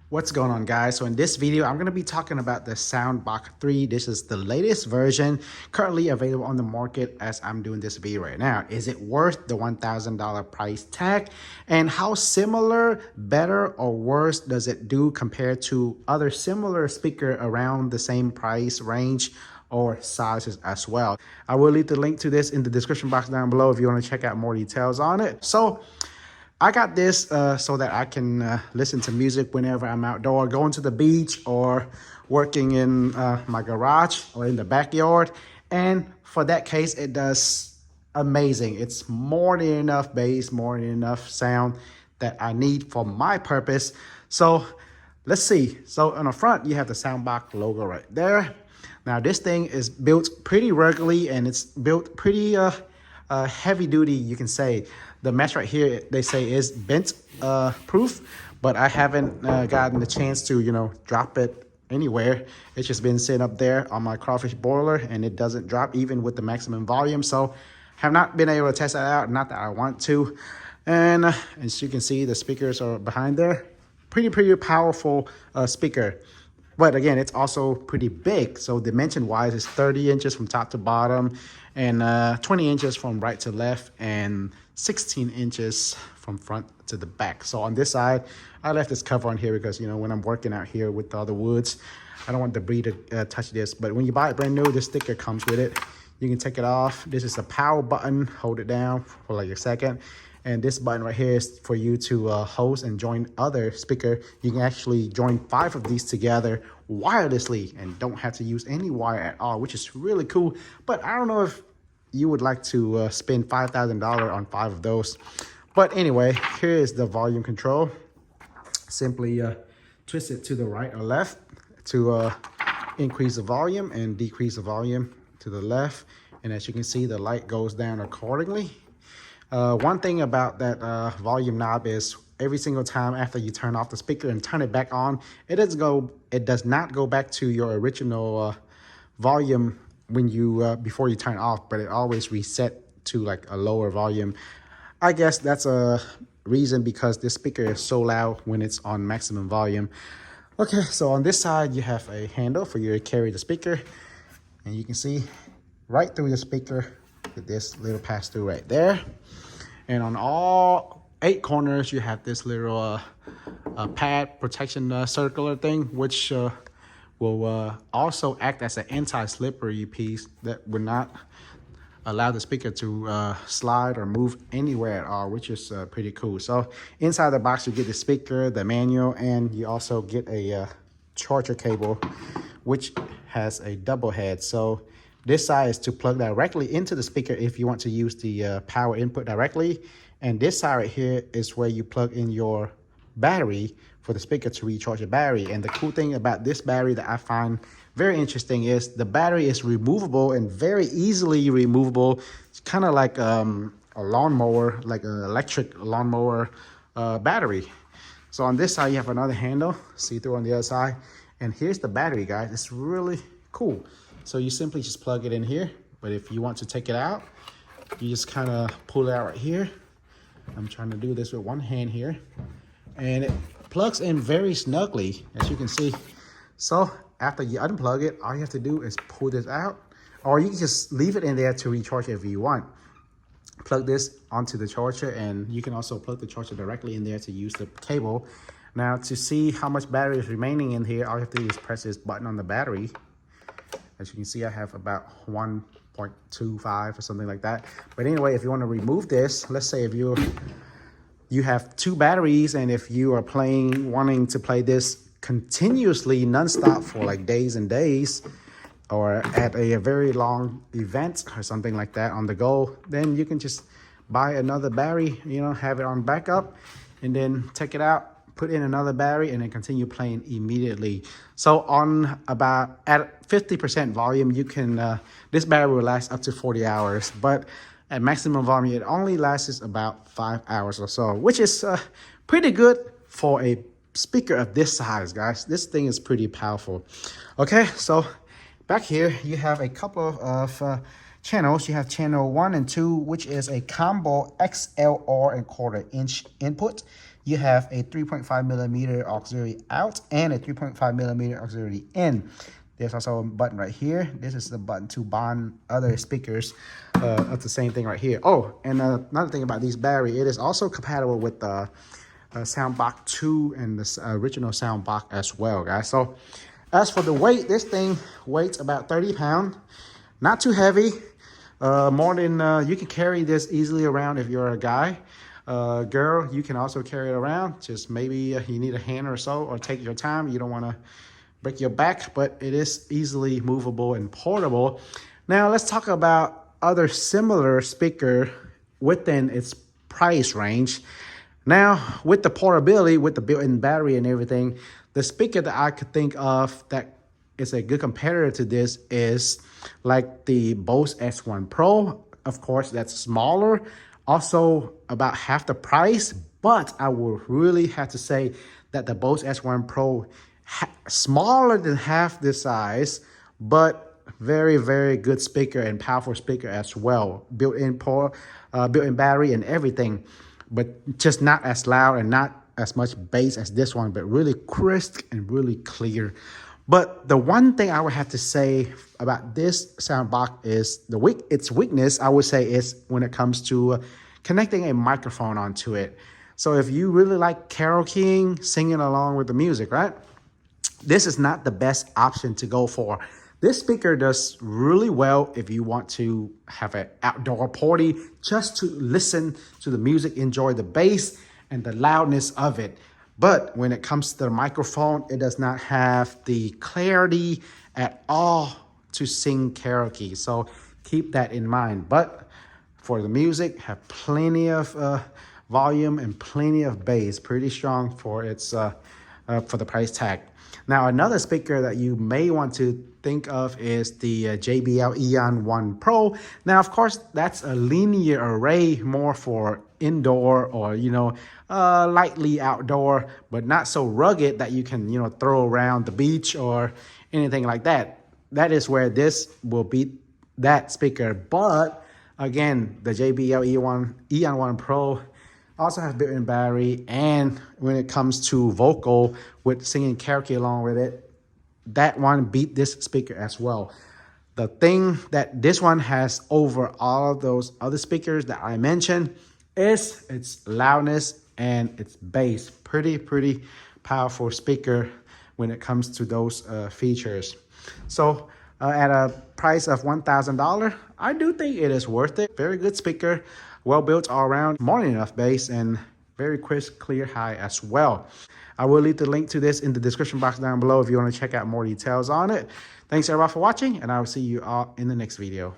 What's going on, guys? So in this video, I'm going to be talking about the Soundboks 3. This is the latest version currently available on the market as I'm doing this video right now. Is it worth the $1,000 price tag? And how similar, better, or worse does it do compared to other similar speaker around the same price range or sizes as well? I will leave the link to this in the description box down below if you want to check out more details on it. So I got this so that I can listen to music whenever I'm outdoor, going to the beach or working in my garage or in the backyard. And for that case, it does amazing. It's more than enough bass, more than enough sound that I need for my purpose. So let's see. So on the front, you have the Soundboks logo right there. Now this thing is built pretty ruggedly and it's built pretty heavy duty, you can say. The mesh right here, they say, is bent proof, but I haven't gotten the chance to, drop it anywhere. It's just been sitting up there on my crawfish boiler and it doesn't drop even with the maximum volume. So have not been able to test that out, not that I want to. And as you can see, the speakers are behind there. Pretty powerful speaker. But again, it's also pretty big. So dimension wise, it's 30 inches from top to bottom and 20 inches from right to left and 16 inches from front to the back. So on this side, I left this cover on here because, when I'm working out here with the other woods, I don't want debris to touch this. But when you buy it brand new, this sticker comes with it. You can take it off. This is a power button. Hold it down for like a second. And this button right here is for you to host and join other speaker. You can actually join 5 of these together wirelessly and don't have to use any wire at all, which is really cool. But I don't know if you would like to spend $5,000 on 5 of those. But anyway, here is the volume control. Simply twist it to the right or left to increase the volume and decrease the volume to the left. And as you can see, the light goes down accordingly. One thing about that volume knob is every single time after you turn off the speaker and turn it back on, it does not go back to your original volume when you before you turn off, but it always reset to like a lower volume. I guess that's a reason because this speaker is so loud when it's on maximum volume. Okay, so on this side you have a handle for you to carry the speaker, and you can see right through the speaker with this little pass through right there. And on all 8 corners, you have this little pad protection circular thing, which will also act as an anti-slippery piece that would not allow the speaker to slide or move anywhere at all, which is pretty cool. So inside the box, you get the speaker, the manual, and you also get a charger cable, which has a double head. So this side is to plug directly into the speaker if you want to use the power input directly. And this side right here is where you plug in your battery for the speaker to recharge the battery. And the cool thing about this battery that I find very interesting is the battery is removable and very easily removable. It's kind of like a lawnmower, like an electric lawnmower battery. So on this side, you have another handle, see through on the other side. And here's the battery, guys. It's really cool. So you simply just plug it in here, but if you want to take it out, you just kind of pull it out right here. I'm trying to do this with one hand here, and it plugs in very snugly, as you can see. So after you unplug it, all you have to do is pull this out, or you can just leave it in there to recharge it if you want. Plug this onto the charger, and you can also plug the charger directly in there to use the cable. Now to see how much battery is remaining in here, all you have to do is press this button on the battery. As you can see, I have about 1.25 or something like that. But anyway, if you want to remove this, let's say if you have 2 batteries, and if you are wanting to play this continuously nonstop for like days and days, or at a very long event or something like that on the go, then you can just buy another battery, have it on backup, and then take it out, put in another battery, and then continue playing immediately. So on about at 50% volume, you can this battery will last up to 40 hours, but at maximum volume, it only lasts about 5 hours or so, which is pretty good for a speaker of this size, guys. This thing is pretty powerful. Okay, so back here you have a couple of channels. You have channel 1 and 2, which is a combo XLR and 1/4 inch input. You have a 3.5 millimeter auxiliary out and a 3.5 millimeter auxiliary in. There's also a button right here. This is the button to bond other speakers. That's the same thing right here. Oh, and another thing about these battery, it is also compatible with the Soundboks 2 and the original Soundboks as well, guys. So as for the weight, this thing weighs about 30 pounds. Not too heavy. More than you can carry this easily around if you're a guy. Girl, you can also carry it around. Just maybe you need a hand or so, or take your time. You don't want to break your back, but it is easily movable and portable. Now let's talk about other similar speaker within its price range. Now with the portability, with the built-in battery and everything, the speaker that I could think of that is a good competitor to this is like the Bose S1 Pro. Of course, that's smaller, also about half the price, but I would really have to say that the Bose S1 Pro smaller than half the size, but very, very good speaker and powerful speaker as well. Built-in battery and everything, but just not as loud and not as much bass as this one, but really crisp and really clear. But the one thing I would have to say about this Soundboks is its weakness, I would say, is when it comes to connecting a microphone onto it. So if you really like karaokeing, singing along with the music, right? This is not the best option to go for. This speaker does really well if you want to have an outdoor party, just to listen to the music, enjoy the bass and the loudness of it. But when it comes to the microphone, it does not have the clarity at all to sing karaoke. So keep that in mind. But for the music, have plenty of volume and plenty of bass, pretty strong for its for the price tag. Now, another speaker that you may want to think of is the JBL Eon 1 Pro. Now, of course, that's a linear array, more for indoor or, lightly outdoor, but not so rugged that you can, throw around the beach or anything like that. That is where this will beat that speaker. But again, the JBL Eon 1 Pro also has built-in battery, and when it comes to vocal with singing karaoke along with it, that one beat this speaker as well. The thing that this one has over all of those other speakers that I mentioned is its loudness and its bass. Pretty powerful speaker when it comes to those features. So at a price of $1,000, I do think it is worth it. Very good speaker, well built all around, more than enough bass, and very crisp, clear high as well. I will leave the link to this in the description box down below if you want to check out more details on it. Thanks everybody for watching, and I will see you all in the next video.